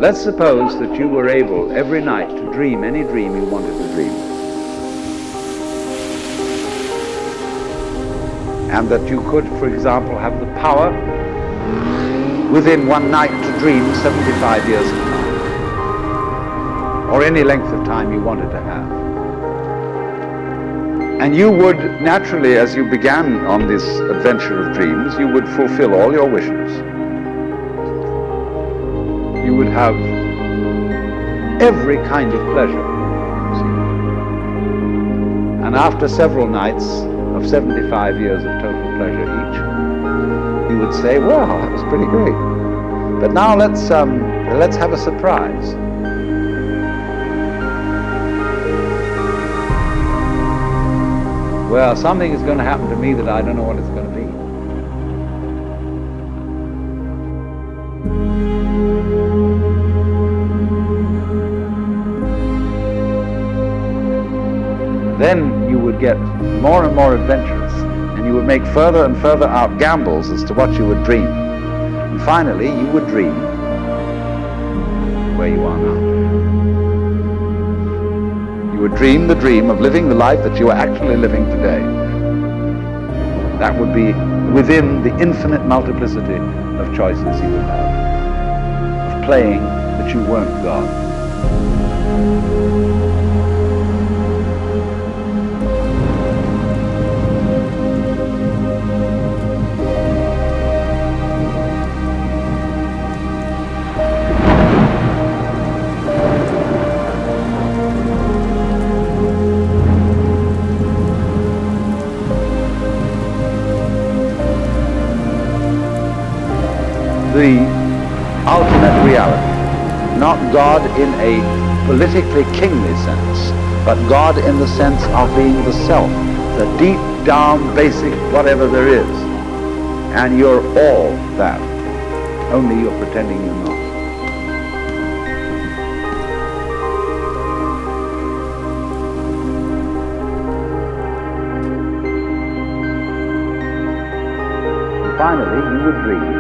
Let's suppose that you were able every night to dream any dream you wanted to dream. And that you could, for example, have the power within one night to dream 75 years of time, or any length of time you wanted to have. And you would naturally, as you began on this adventure of dreams, you would fulfill all your wishes. You would have every kind of pleasure. See? And after several nights of 75 years of total pleasure each, you would say, well, that was pretty great. But now let's have a surprise. Well, something is going to happen to me that I don't know what it's going to be. Then you would get more and more adventurous, and you would make further and further out gambles as to what you would dream. And finally, you would dream where you are now. You would dream the dream of living the life that you are actually living today. That would be within the infinite multiplicity of choices you would have, of playing that you weren't God. The ultimate reality, not God in a politically kingly sense, but God in the sense of being the self, the deep down basic whatever there is. And you're all that, only you're pretending you're not. And finally, you would dream